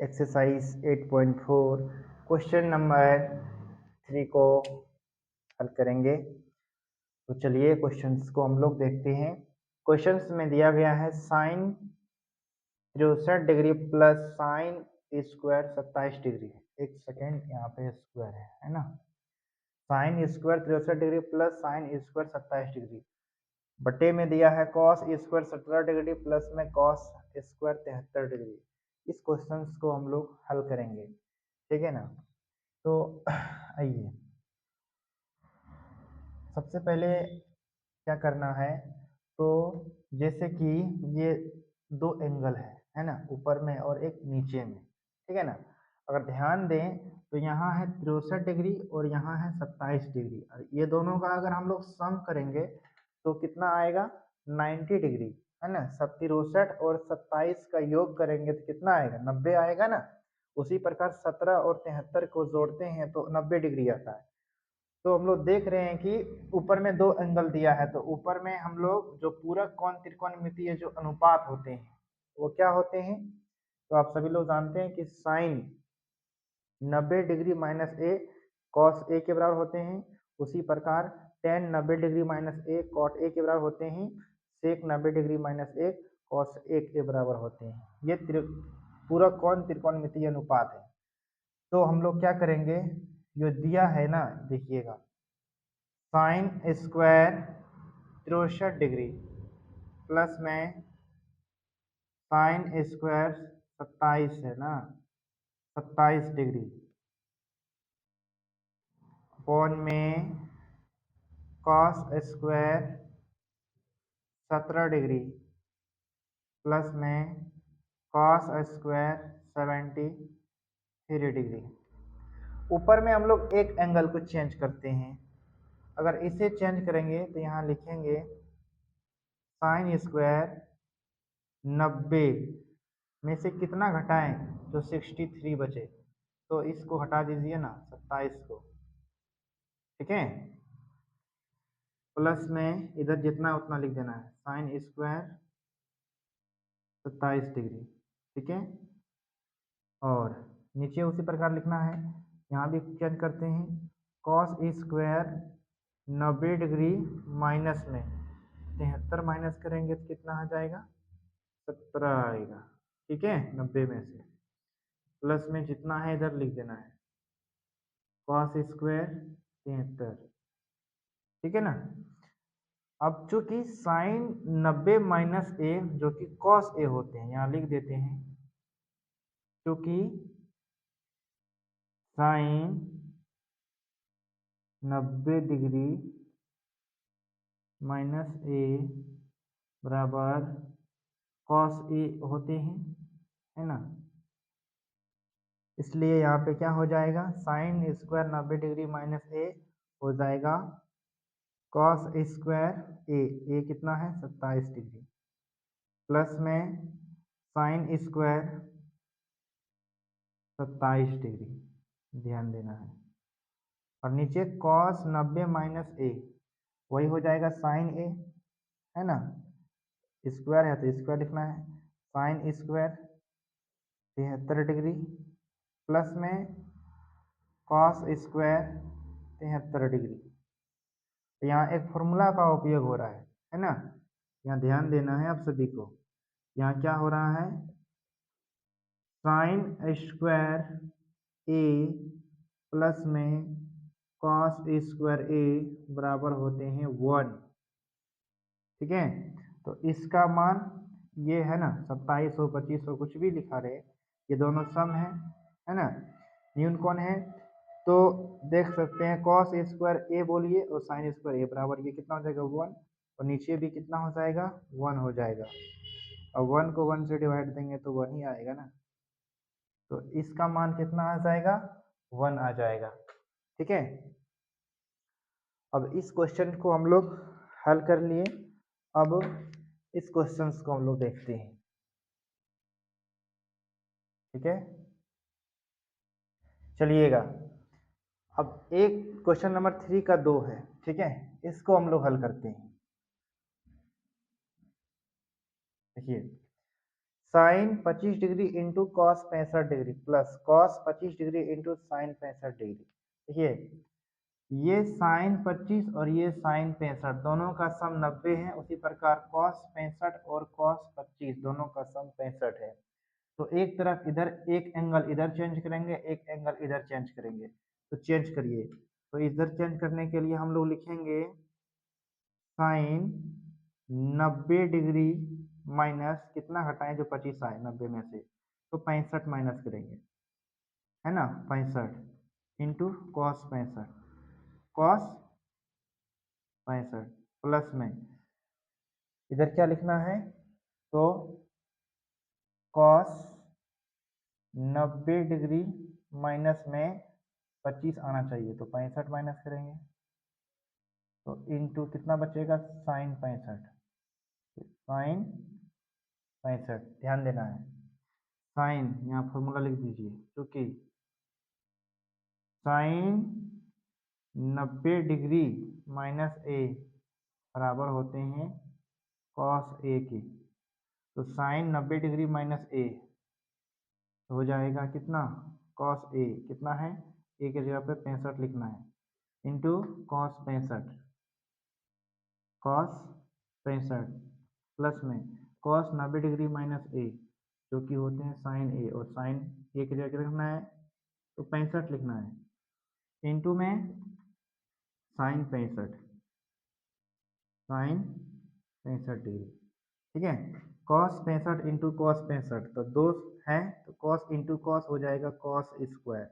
Exercise 8.4 question number 3 को हल करेंगे। तो चलिए क्वेश्चंस को हम लोग देखते हैं। क्वेश्चंस में दिया गया है sine 63 degree plus sine square 27 degree. एक सेकेंड, यहाँ पे स्क्वायर है ना। Sine square 63 degree plus sine square 27 degree बटे में दिया है कॉस स्क्वायर 17 डिग्री प्लस में कॉस स्क्वायर 73 डिग्री। इस क्वेश्चंस को हम लोग हल करेंगे, ठीक है ना। तो आइए सबसे पहले क्या करना है, तो जैसे कि ये दो एंगल है ना, ऊपर में और एक नीचे में, ठीक है ना। अगर ध्यान दें तो यहाँ है 63 डिग्री और यहाँ है 27 डिग्री, और ये दोनों का अगर हम लोग सम करेंगे तो कितना आएगा 90 डिग्री, है ना। 63 और 27 का योग करेंगे तो कितना आएगा 90 आएगा ना। उसी प्रकार 17 और 73 को जोड़ते हैं तो 90 डिग्री आता है। तो हम लोग देख रहे हैं कि ऊपर में दो एंगल दिया है, तो ऊपर में हम लोग जो पूरक कोण त्रिकोणमितीय जो अनुपात होते हैं वो क्या होते हैं, तो आप सभी लोग जानते हैं कि sine 90 degree minus A cos A के बराबर होते हैं। उसी प्रकार tan 90 degree minus A cot A के बराबर होते हैं। Sec 90 degree minus A cos A के बराबर होते हैं। ये पूरक कोण त्रिकोणमितीय अनुपात है। तो हम लोग क्या करेंगे, जो दिया है ना, देखिएगा साइन स्क्वायर 63 डिग्री प्लस में साइन स्क्वायर 27 है ना, 27 डिग्री अपॉन में कॉस स्क्वायर 17 डिग्री प्लस में कॉस स्क्वायर 73 डिग्री। ऊपर में हम लोग एक एंगल को चेंज करते हैं। अगर इसे चेंज करेंगे तो यहाँ लिखेंगे साइन स्क्वायर 90 में से कितना घटाएं तो 63 बचे, तो इसको हटा दीजिए ना 27 को, ठीक है। प्लस में इधर जितना उतना लिख देना है साइन स्क्वायर 27 डिग्री, ठीक है। और नीचे उसी प्रकार लिखना है, यहाँ भी चेंज करते हैं कॉस स्क्वायर 90 डिग्री माइनस में 73 माइनस करेंगे तो कितना आ जाएगा 17 आएगा, ठीक है। 90 में से प्लस में जितना है इधर लिख देना है कॉस स्क्वायर 73, ठीक है ना। अब चूंकि साइन 90 माइनस ए जो कि कॉस ए होते हैं, यहाँ लिख देते हैं क्योंकि साइन 90 डिग्री माइनस ए बराबर कॉस ए होते हैं, है ना। इसलिए यहाँ पे क्या हो जाएगा साइन स्क्वायर 90 डिग्री माइनस ए हो जाएगा कॉस स्क्वायर ए कितना है 27 डिग्री प्लस में साइन स्क्वायर 27 डिग्री, ध्यान देना है। और नीचे कॉस 90 माइनस ए वही हो जाएगा साइन ए, है ना। स्क्वायर है तो स्क्वायर लिखना है साइन स्क्वायर 73 डिग्री प्लस में कॉस स्क्वायर 73 डिग्री। तो यहाँ एक फॉर्मूला का उपयोग हो रहा है ना। यहाँ ध्यान देना है आप सभी को। यहाँ क्या हो रहा है साइन स्क्वायर ए प्लस में कॉस स्क्वायर ए बराबर होते हैं 1, ठीक है। तो इसका मान ये है ना 27 हो 25 हो कुछ भी लिखा रहे, ये दोनों सम है ना। न्यून कौन है तो देख सकते हैं कॉस स्क्वायर ए बोलिए और साइन स्क्वायर ए बराबर ये कितना हो जाएगा 1, और नीचे भी कितना हो जाएगा 1 हो जाएगा। और 1 को 1 से डिवाइड देंगे तो 1 ही आएगा ना, तो इसका मान कितना आ जाएगा 1 आ जाएगा, ठीक है। अब इस क्वेश्चन को हम लोग हल कर लिए। अब इस क्वेश्चन को हम लोग देखते हैं, ठीक है। चलिएगा अब एक क्वेश्चन नंबर 3 का 2 है, ठीक है। इसको हम लोग हल करते हैं। देखिए sine 25 degree into cos 65 degree plus cos 25 degree into sine 65 degree. देखिए ये साइन 25 और ये साइन 65 दोनों का सम 90 है। उसी प्रकार कॉस 65 और कॉस 25 दोनों का सम 65 है। तो एक तरफ इधर एक एंगल इधर चेंज करेंगे, एक एंगल इधर चेंज करेंगे। तो चेंज करिए। तो इधर चेंज करने के लिए हम लोग लिखेंगे साइन 90 डिग्री माइनस कितना घटाएं, जो 25 आए 90 में से, तो 65 माइनस करेंगे, है ना, 65 इंटू कॉस 65 कॉस 65 प्लस में इधर क्या लिखना है, तो कॉस 90 डिग्री माइनस में 25 आना चाहिए, तो 65 माइनस करेंगे, तो इंटू कितना बचेगा, साइन 65 साइन 65। ध्यान देना है, साइन यहाँ फॉर्मूला लिख दीजिए, क्योंकि साइन 90 डिग्री माइनस ए बराबर होते हैं कॉस ए के। तो साइन 90 डिग्री माइनस ए हो जाएगा कितना, कॉस ए कितना है, ए के जगह पे 65 लिखना है इंटू कॉस 65 प्लस में कॉस 90 डिग्री माइनस ए जो कि होते हैं साइन ए, और साइन ए के जगह रखना है तो 65 लिखना है इंटू में साइन 65 डिग्री। ठीक है, कॉस 65 इंटू कॉस 65, तो दो है तो कॉस इंटू कॉस हो जाएगा कॉस स्क्वायर,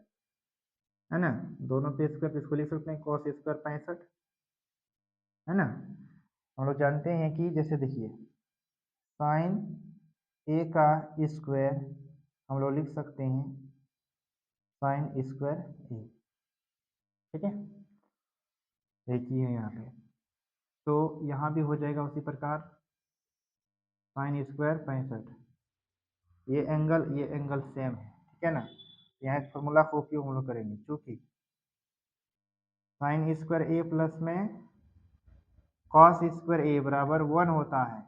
है ना, दोनों पे स्क्वायर, इसको लिख सकते हैं कॉस स्क्वायर 65, है ना। हम लोग जानते हैं कि जैसे देखिए साइन ए का स्क्वायर हम लोग लिख सकते हैं साइन स्क्वायर ए, ठीक है, एक ही है यहाँ पे, तो यहाँ भी हो जाएगा उसी प्रकार साइन स्क्वायर 65, ये एंगल सेम है, ठीक है ना। यहाँ इस फॉर्मूला को उपयोग हम लोग करेंगे, चूँकि साइन स्क्वायर ए प्लस में कॉस स्क्वायर ए बराबर 1 होता है,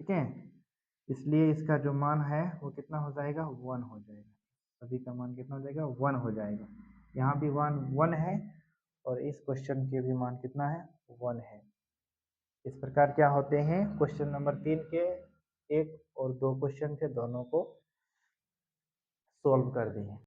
ठीक है, इसलिए इसका जो मान है वो कितना हो जाएगा, 1 हो जाएगा, सभी का मान कितना हो जाएगा, 1 हो जाएगा। यहाँ भी 1 है और इस क्वेश्चन के भी मान कितना है, 1 है। इस प्रकार क्या होते हैं, क्वेश्चन नंबर 3 के 1 और 2 क्वेश्चन थे, दोनों को सोल्व कर दिए।